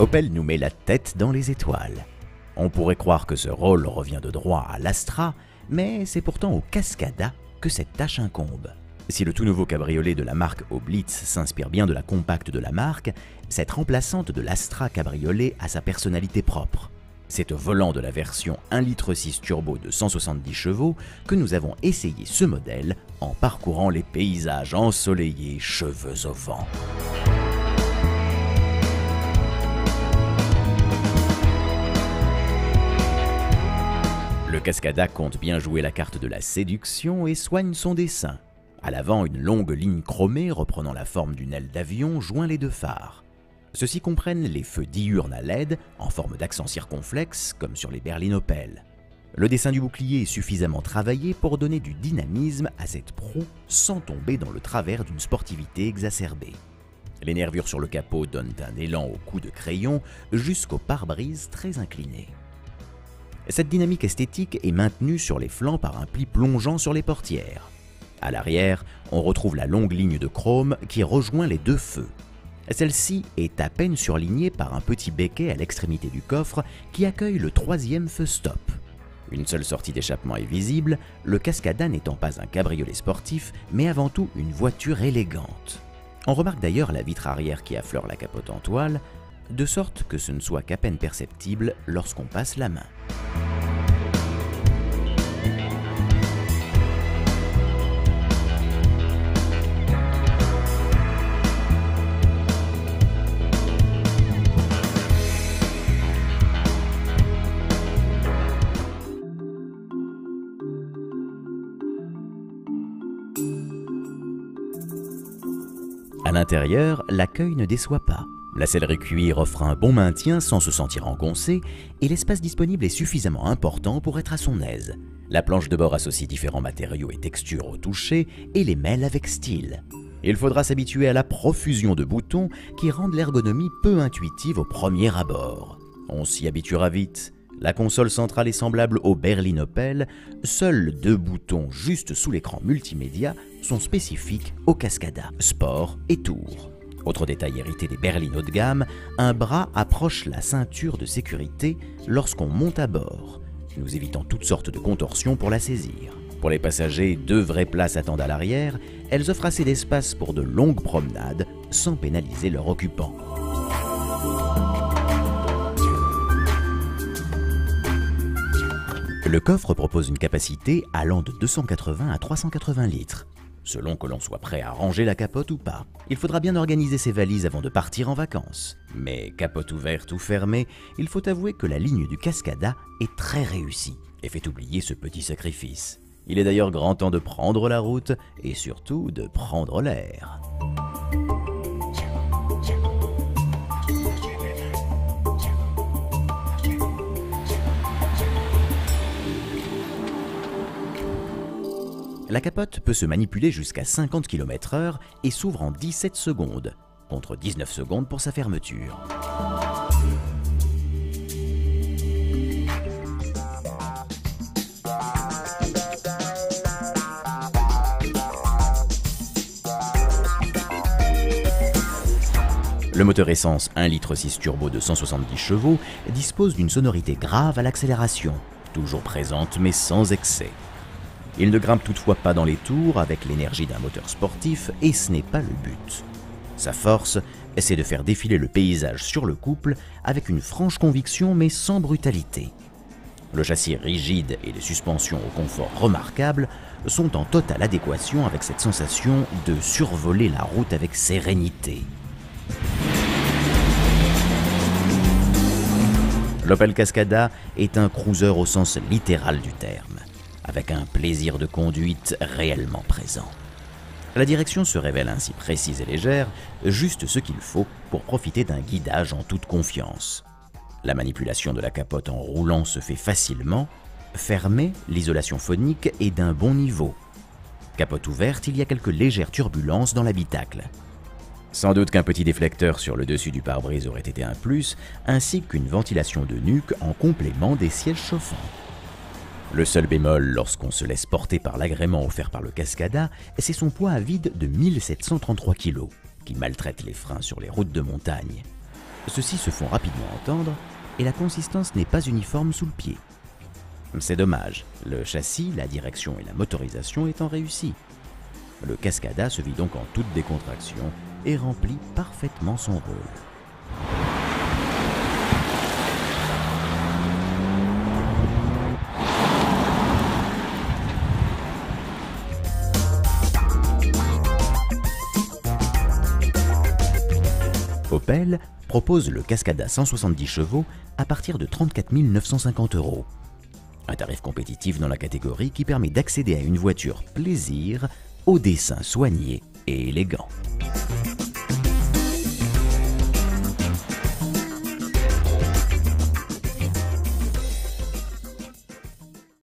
Opel nous met la tête dans les étoiles. On pourrait croire que ce rôle revient de droit à l'Astra, mais c'est pourtant au Cascada que cette tâche incombe. Si le tout nouveau cabriolet de la marque Oblitz s'inspire bien de la compacte de la marque, cette remplaçante de l'Astra cabriolet a sa personnalité propre. C'est au volant de la version 1,6 litre turbo de 170 chevaux que nous avons essayé ce modèle en parcourant les paysages ensoleillés, cheveux au vent. Le Cascada compte bien jouer la carte de la séduction et soigne son dessin. À l'avant, une longue ligne chromée reprenant la forme d'une aile d'avion joint les deux phares. Ceux-ci comprennent les feux diurnes à LED en forme d'accent circonflexe comme sur les berlines Opel. Le dessin du bouclier est suffisamment travaillé pour donner du dynamisme à cette proue sans tomber dans le travers d'une sportivité exacerbée. Les nervures sur le capot donnent un élan au coup de crayon jusqu'au pare-brise très incliné. Cette dynamique esthétique est maintenue sur les flancs par un pli plongeant sur les portières. À l'arrière, on retrouve la longue ligne de chrome qui rejoint les deux feux. Celle-ci est à peine surlignée par un petit becquet à l'extrémité du coffre qui accueille le troisième feu stop. Une seule sortie d'échappement est visible, le Cascada n'étant pas un cabriolet sportif, mais avant tout une voiture élégante. On remarque d'ailleurs la vitre arrière qui affleure la capote en toile, de sorte que ce ne soit qu'à peine perceptible lorsqu'on passe la main. À l'intérieur, l'accueil ne déçoit pas. La sellerie cuir offre un bon maintien sans se sentir engoncé et l'espace disponible est suffisamment important pour être à son aise. La planche de bord associe différents matériaux et textures au toucher et les mêle avec style. Il faudra s'habituer à la profusion de boutons qui rendent l'ergonomie peu intuitive au premier abord. On s'y habituera vite. La console centrale est semblable aux berlines Opel, seuls deux boutons juste sous l'écran multimédia sont spécifiques au Cascada, Sport et Tour. Autre détail hérité des berlines haut de gamme, un bras approche la ceinture de sécurité lorsqu'on monte à bord, nous évitant toutes sortes de contorsions pour la saisir. Pour les passagers, deux vraies places attendent à l'arrière, elles offrent assez d'espace pour de longues promenades sans pénaliser leur occupant. Le coffre propose une capacité allant de 280 à 380 litres, selon que l'on soit prêt à ranger la capote ou pas. Il faudra bien organiser ses valises avant de partir en vacances. Mais capote ouverte ou fermée, il faut avouer que la ligne du Cascada est très réussie et fait oublier ce petit sacrifice. Il est d'ailleurs grand temps de prendre la route et surtout de prendre l'air. La capote peut se manipuler jusqu'à 50 km/h et s'ouvre en 17 secondes, contre 19 secondes pour sa fermeture. Le moteur essence 1,6 litre turbo de 170 chevaux dispose d'une sonorité grave à l'accélération, toujours présente mais sans excès. Il ne grimpe toutefois pas dans les tours avec l'énergie d'un moteur sportif et ce n'est pas le but. Sa force, c'est de faire défiler le paysage sur le couple avec une franche conviction mais sans brutalité. Le châssis rigide et les suspensions au confort remarquable sont en totale adéquation avec cette sensation de survoler la route avec sérénité. L'Opel Cascada est un cruiser au sens littéral du terme, avec un plaisir de conduite réellement présent. La direction se révèle ainsi précise et légère, juste ce qu'il faut pour profiter d'un guidage en toute confiance. La manipulation de la capote en roulant se fait facilement. Fermée, l'isolation phonique est d'un bon niveau. Capote ouverte, il y a quelques légères turbulences dans l'habitacle. Sans doute qu'un petit déflecteur sur le dessus du pare-brise aurait été un plus, ainsi qu'une ventilation de nuque en complément des sièges chauffants. Le seul bémol lorsqu'on se laisse porter par l'agrément offert par le Cascada, c'est son poids à vide de 1733 kg, qui maltraite les freins sur les routes de montagne. Ceux-ci se font rapidement entendre et la consistance n'est pas uniforme sous le pied. C'est dommage, le châssis, la direction et la motorisation étant réussis. Le Cascada se vit donc en toute décontraction et remplit parfaitement son rôle. Opel propose le Cascada 170 chevaux à partir de 34 950 €. Un tarif compétitif dans la catégorie qui permet d'accéder à une voiture plaisir au dessin soigné et élégant.